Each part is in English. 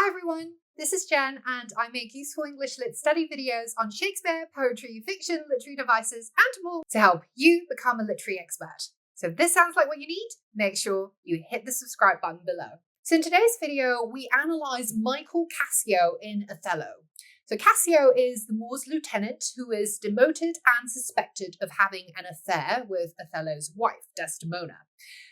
Hi everyone, this is Jen and I make useful English Lit study videos on Shakespeare, poetry, fiction, literary devices and more to help you become a literary expert. So if this sounds like what you need, make sure you hit the subscribe button below. So in today's video, we analyse Michael Cassio in Othello. So Cassio is the Moor's lieutenant who is demoted and suspected of having an affair with Othello's wife, Desdemona.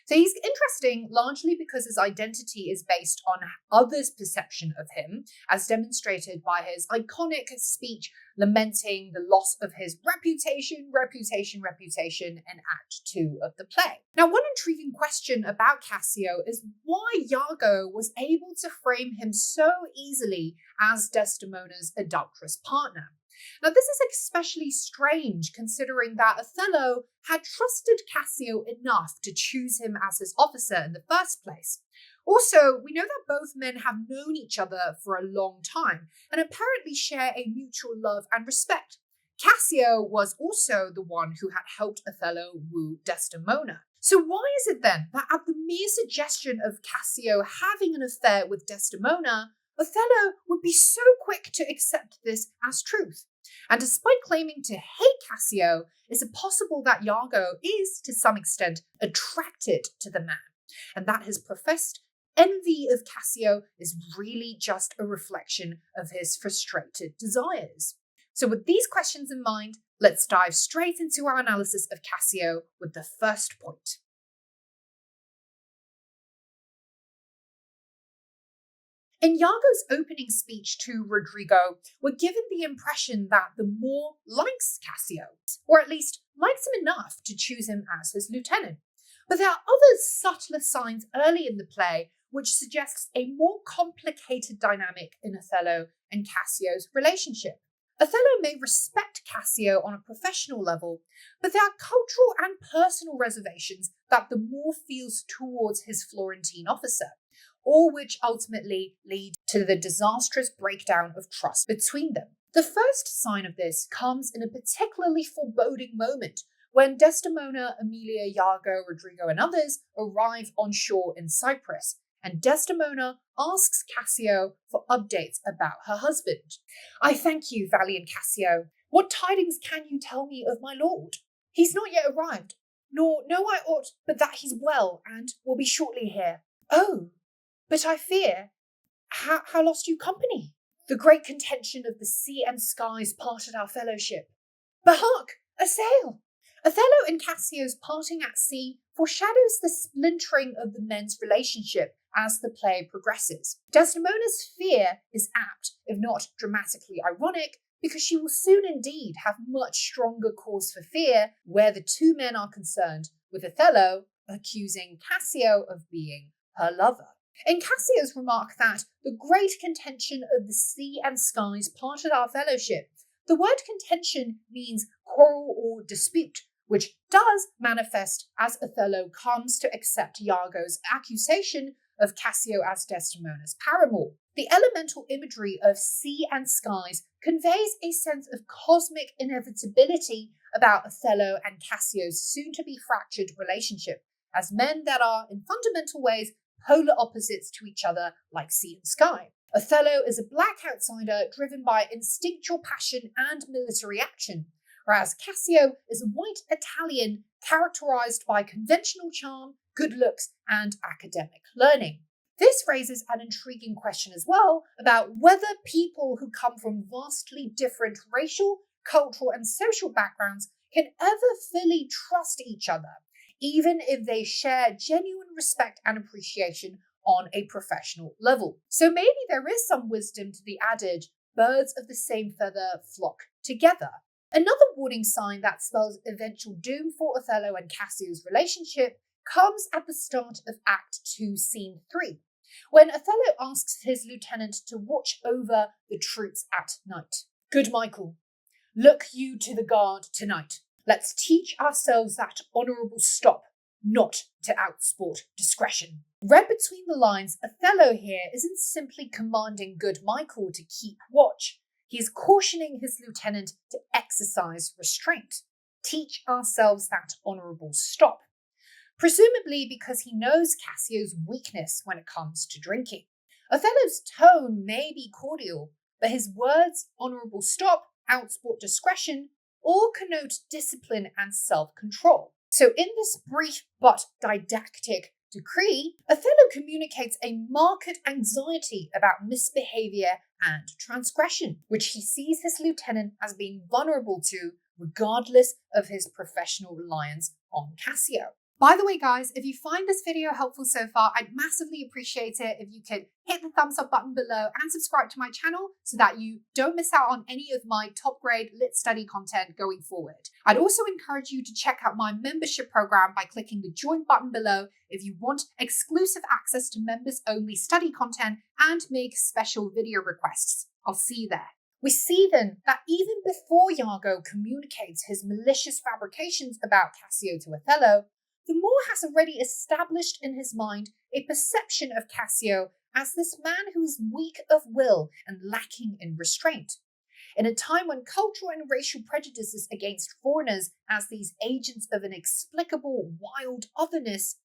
So he's interesting largely because his identity is based on others' perception of him, as demonstrated by his iconic speech lamenting the loss of his reputation in Act 2 of the play. Now, one intriguing question about Cassio is why Iago was able to frame him so easily as Desdemona's adulterous partner. Now, this is especially strange considering that Othello had trusted Cassio enough to choose him as his officer in the first place. Also, we know that both men have known each other for a long time and apparently share a mutual love and respect. Cassio was also the one who had helped Othello woo Desdemona. So why is it then that at the mere suggestion of Cassio having an affair with Desdemona, Othello would be so quick to accept this as truth? And despite claiming to hate Cassio, is it possible that Iago is, to some extent, attracted to the man, and that his professed envy of Cassio is really just a reflection of his frustrated desires? So with these questions in mind, let's dive straight into our analysis of Cassio with the first point. In Iago's opening speech to Rodrigo, we're given the impression that the Moor likes Cassio, or at least likes him enough to choose him as his lieutenant. But there are other subtler signs early in the play which suggests a more complicated dynamic in Othello and Cassio's relationship. Othello may respect Cassio on a professional level, but there are cultural and personal reservations that the Moor feels towards his Florentine officer, all which ultimately lead to the disastrous breakdown of trust between them. The first sign of this comes in a particularly foreboding moment when Desdemona, Emilia, Iago, Rodrigo, and others arrive on shore in Cyprus, and Desdemona asks Cassio for updates about her husband. "I thank you, valiant Cassio. What tidings can you tell me of my lord? He's not yet arrived, nor know I aught but that he's well and will be shortly here. Oh, but I fear, how lost you company? The great contention of the sea and skies parted our fellowship. But hark, a sail!" Othello and Cassio's parting at sea foreshadows the splintering of the men's relationship as the play progresses. Desdemona's fear is apt, if not dramatically ironic, because she will soon indeed have much stronger cause for fear where the two men are concerned, with Othello accusing Cassio of being her lover. In Cassio's remark that the great contention of the sea and skies parted our fellowship, the word contention means quarrel or dispute, which does manifest as Othello comes to accept Iago's accusation of Cassio as Desdemona's paramour. The elemental imagery of sea and skies conveys a sense of cosmic inevitability about Othello and Cassio's soon-to-be fractured relationship, as men that are, in fundamental ways, polar opposites to each other like sea and sky. Othello is a black outsider driven by instinctual passion and military action, whereas Cassio is a white Italian characterized by conventional charm, good looks, and academic learning. This raises an intriguing question as well about whether people who come from vastly different racial, cultural, and social backgrounds can ever fully trust each other, even if they share genuine respect and appreciation on a professional level. So maybe there is some wisdom to the adage, birds of the same feather flock together. Another warning sign that spells eventual doom for Othello and Cassio's relationship comes at the start of Act 2, Scene 3, when Othello asks his lieutenant to watch over the troops at night. "Good Michael, look you to the guard tonight. Let's teach ourselves that honourable stop, not to outsport discretion." Read between the lines, Othello here isn't simply commanding good Michael to keep watch. He is cautioning his lieutenant to exercise restraint. Teach ourselves that honourable stop. Presumably because he knows Cassio's weakness when it comes to drinking. Othello's tone may be cordial, but his words, honourable stop, outsport discretion, all connote discipline and self-control. So in this brief but didactic decree, Othello communicates a marked anxiety about misbehaviour and transgression, which he sees his lieutenant as being vulnerable to, regardless of his professional reliance on Cassio. By the way, guys, if you find this video helpful so far, I'd massively appreciate it if you could hit the thumbs up button below and subscribe to my channel so that you don't miss out on any of my top grade lit study content going forward. I'd also encourage you to check out my membership program by clicking the join button below if you want exclusive access to members only study content and make special video requests. I'll see you there. We see then that even before Iago communicates his malicious fabrications about Cassio to Othello, the Moor has already established in his mind a perception of Cassio as this man who is weak of will and lacking in restraint. In a time when cultural and racial prejudices against foreigners as these agents of inexplicable wild otherness,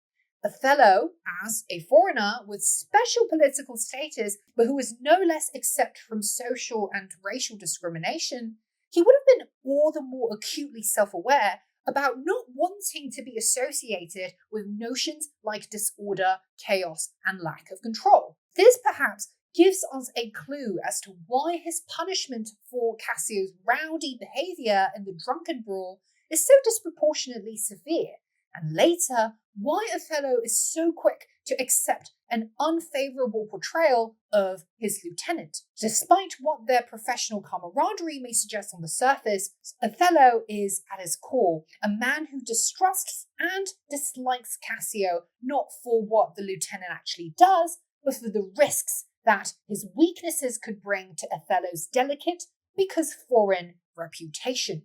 Othello, as a foreigner with special political status, but who is no less exempt from social and racial discrimination, he would have been all the more acutely self-aware about not wanting to be associated with notions like disorder, chaos, and lack of control. This perhaps gives us a clue as to why his punishment for Cassio's rowdy behaviour in the drunken brawl is so disproportionately severe, and later, why Othello is so quick to accept an unfavourable portrayal of his lieutenant. Despite what their professional camaraderie may suggest on the surface, Othello is, at his core, a man who distrusts and dislikes Cassio, not for what the lieutenant actually does, but for the risks that his weaknesses could bring to Othello's delicate, because foreign, reputation.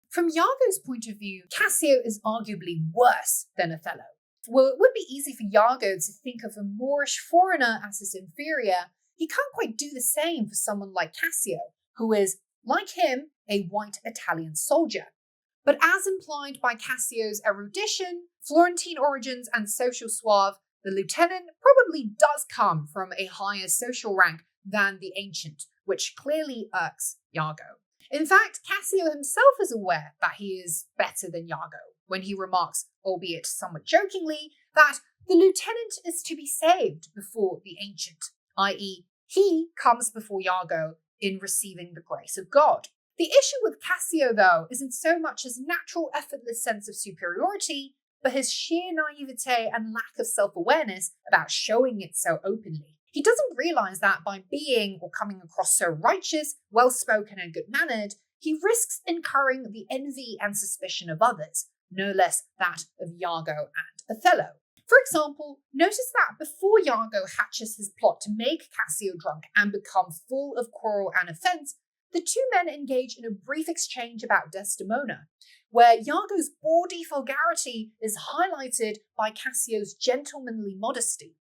From Iago's point of view, Cassio is arguably worse than Othello. While it would be easy for Iago to think of a Moorish foreigner as his inferior, he can't quite do the same for someone like Cassio, who is, like him, a white Italian soldier. But as implied by Cassio's erudition, Florentine origins, and social suave, the lieutenant probably does come from a higher social rank than the ancient, which clearly irks Iago. In fact, Cassio himself is aware that he is better than Iago when he remarks, albeit somewhat jokingly, that the lieutenant is to be saved before the ancient, i.e., he comes before Iago in receiving the grace of God. The issue with Cassio, though, isn't so much his natural effortless sense of superiority, but his sheer naivete and lack of self-awareness about showing it so openly. He doesn't realise that by being or coming across so righteous, well-spoken and good-mannered, he risks incurring the envy and suspicion of others, no less that of Iago and Othello. For example, notice that before Iago hatches his plot to make Cassio drunk and become full of quarrel and offence, the two men engage in a brief exchange about Desdemona, where Iago's bawdy vulgarity is highlighted by Cassio's gentlemanly modesty.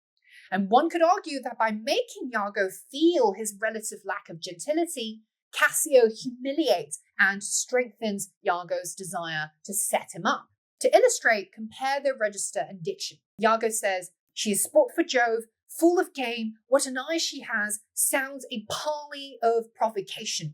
And one could argue that by making Iago feel his relative lack of gentility, Cassio humiliates and strengthens Iago's desire to set him up. To illustrate, compare their register and diction. Iago says, "She is sport for Jove, full of game, what an eye she has, sounds a parley of provocation."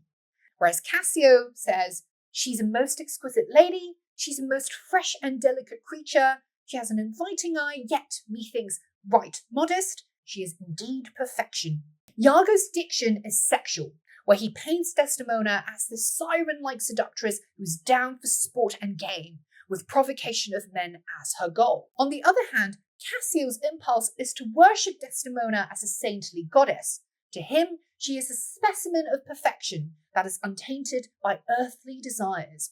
Whereas Cassio says, "She's a most exquisite lady, she's a most fresh and delicate creature, she has an inviting eye, yet, methinks, right modest, she is indeed perfection." Iago's diction is sexual, where he paints Desdemona as the siren-like seductress who's down for sport and game, with provocation of men as her goal. On the other hand, Cassio's impulse is to worship Desdemona as a saintly goddess. To him, she is a specimen of perfection that is untainted by earthly desires.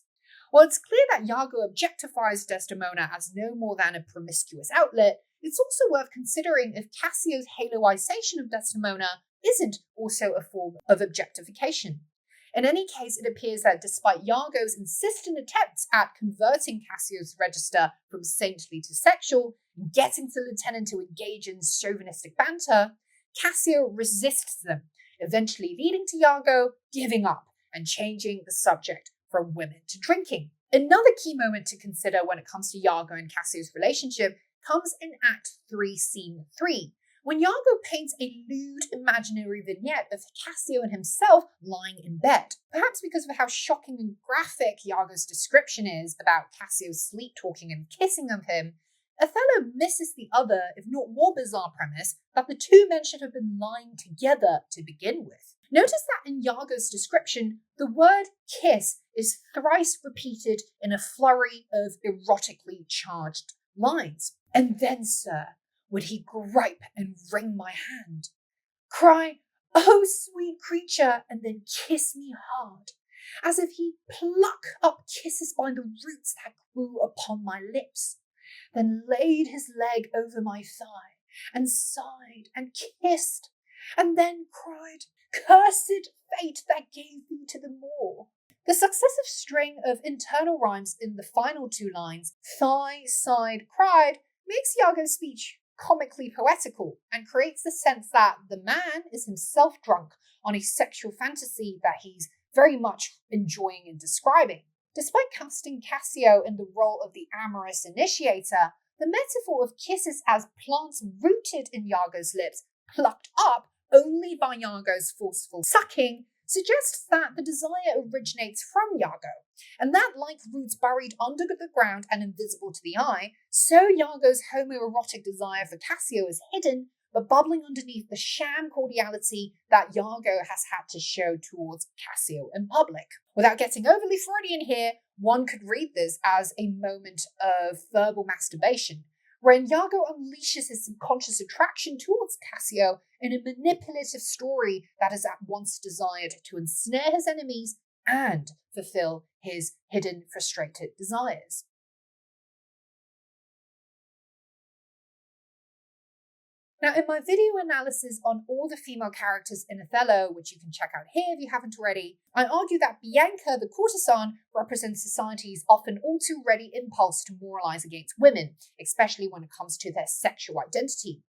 While it's clear that Iago objectifies Desdemona as no more than a promiscuous outlet, it's also worth considering if Cassio's haloization of Desdemona isn't also a form of objectification. In any case, it appears that despite Iago's insistent attempts at converting Cassio's register from saintly to sexual and getting the lieutenant to engage in chauvinistic banter, Cassio resists them, eventually leading to Iago giving up and changing the subject from women to drinking. Another key moment to consider when it comes to Iago and Cassio's relationship comes in Act 3, Scene 3, when Iago paints a lewd imaginary vignette of Cassio and himself lying in bed. Perhaps because of how shocking and graphic Iago's description is about Cassio's sleep-talking and kissing of him, Othello misses the other, if not more bizarre premise, that the two men should have been lying together to begin with. Notice that in Iago's description, the word kiss is thrice repeated in a flurry of erotically charged lines. And then, sir, would he gripe and wring my hand, cry, "Oh, sweet creature," and then kiss me hard, as if he'd pluck up kisses by the roots that grew upon my lips, then laid his leg over my thigh, and sighed and kissed, and then cried, "Cursed fate that gave thee to the moor." The successive string of internal rhymes in the final two lines, thigh, sighed, cried, makes Iago's speech comically poetical and creates the sense that the man is himself drunk on a sexual fantasy that he's very much enjoying and describing. Despite casting Cassio in the role of the amorous initiator, the metaphor of kisses as plants rooted in Iago's lips, plucked up only by Iago's forceful sucking, suggests that the desire originates from Iago, and that like roots buried under the ground and invisible to the eye, so Iago's homoerotic desire for Cassio is hidden, but bubbling underneath the sham cordiality that Iago has had to show towards Cassio in public. Without getting overly Freudian here, one could read this as a moment of verbal masturbation, wherein Iago unleashes his subconscious attraction towards Cassio in a manipulative story that is at once desired to ensnare his enemies and fulfill his hidden frustrated desires. Now, in my video analysis on all the female characters in Othello, which you can check out here if you haven't already, I argue that Bianca, the courtesan, represents society's often all too ready impulse to moralize against women, especially when it comes to their sexual identity.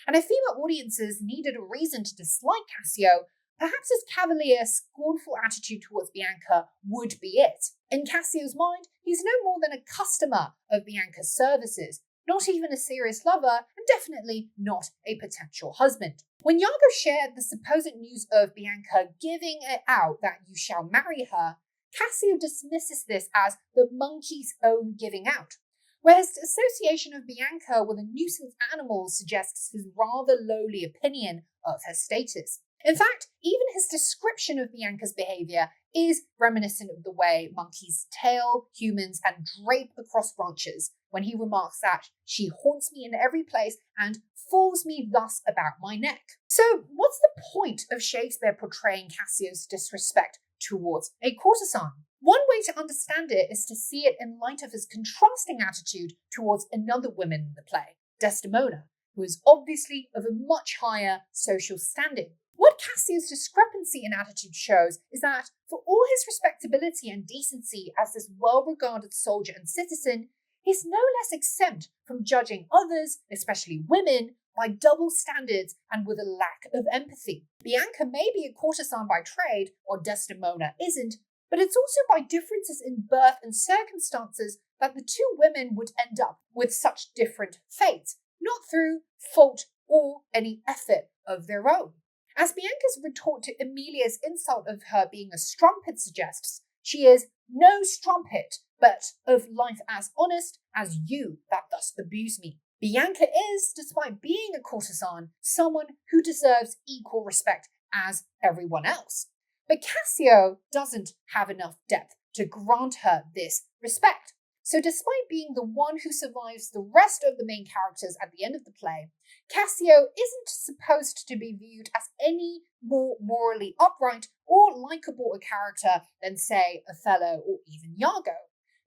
And if female audiences needed a reason to dislike Cassio, perhaps his cavalier, scornful attitude towards Bianca would be it. In Cassio's mind, he's no more than a customer of Bianca's services, not even a serious lover, and definitely not a potential husband. When Iago shared the supposed news of Bianca giving it out that you shall marry her, Cassio dismisses this as the monkey's own giving out, where his association of Bianca with a nuisance animal suggests his rather lowly opinion of her status. In fact, even his description of Bianca's behavior is reminiscent of the way monkeys tail humans and drape across branches, when he remarks that she haunts me in every place and falls me thus about my neck. So what's the point of Shakespeare portraying Cassio's disrespect towards a courtesan? One way to understand it is to see it in light of his contrasting attitude towards another woman in the play, Desdemona, who is obviously of a much higher social standing. What Cassio's discrepancy in attitude shows is that, for all his respectability and decency as this well-regarded soldier and citizen, he's no less exempt from judging others, especially women, by double standards and with a lack of empathy. Bianca may be a courtesan by trade, while Desdemona isn't, but it's also by differences in birth and circumstances that the two women would end up with such different fates, not through fault or any effort of their own. As Bianca's retort to Emilia's insult of her being a strumpet suggests, she is no strumpet, but of life as honest as you that thus abuse me. Bianca is, despite being a courtesan, someone who deserves equal respect as everyone else. But Cassio doesn't have enough depth to grant her this respect. So despite being the one who survives the rest of the main characters at the end of the play, Cassio isn't supposed to be viewed as any more morally upright or likable a character than, say, Othello or even Iago,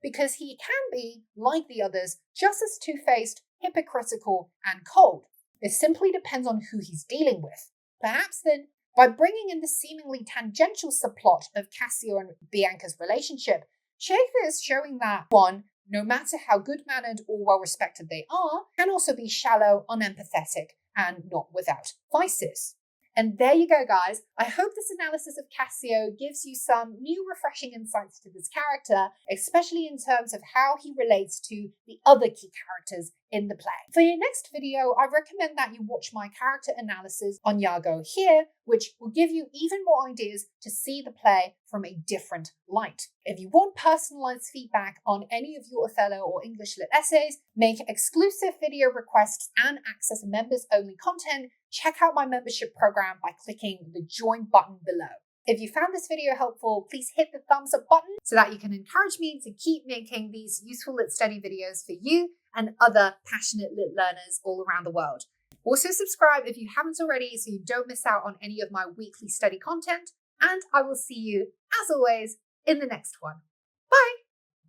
because he can be, like the others, just as two-faced, hypocritical, and cold. It simply depends on who he's dealing with. Perhaps then, by bringing in the seemingly tangential subplot of Cassio and Bianca's relationship, Shakespeare is showing that one, no matter how good-mannered or well-respected they are, can also be shallow, unempathetic, and not without vices. And there you go, guys. I hope this analysis of Cassio gives you some new refreshing insights to this character, especially in terms of how he relates to the other key characters in the play. For your next video, I recommend that you watch my character analysis on Iago here, which will give you even more ideas to see the play from a different light. If you want personalized feedback on any of your Othello or English Lit essays, make exclusive video requests and access members-only content, check out my membership program by clicking the join button below. If you found this video helpful, please hit the thumbs up button so that you can encourage me to keep making these useful lit study videos for you and other passionate lit learners all around the world. Also subscribe if you haven't already so you don't miss out on any of my weekly study content, and I will see you, as always, in the next one.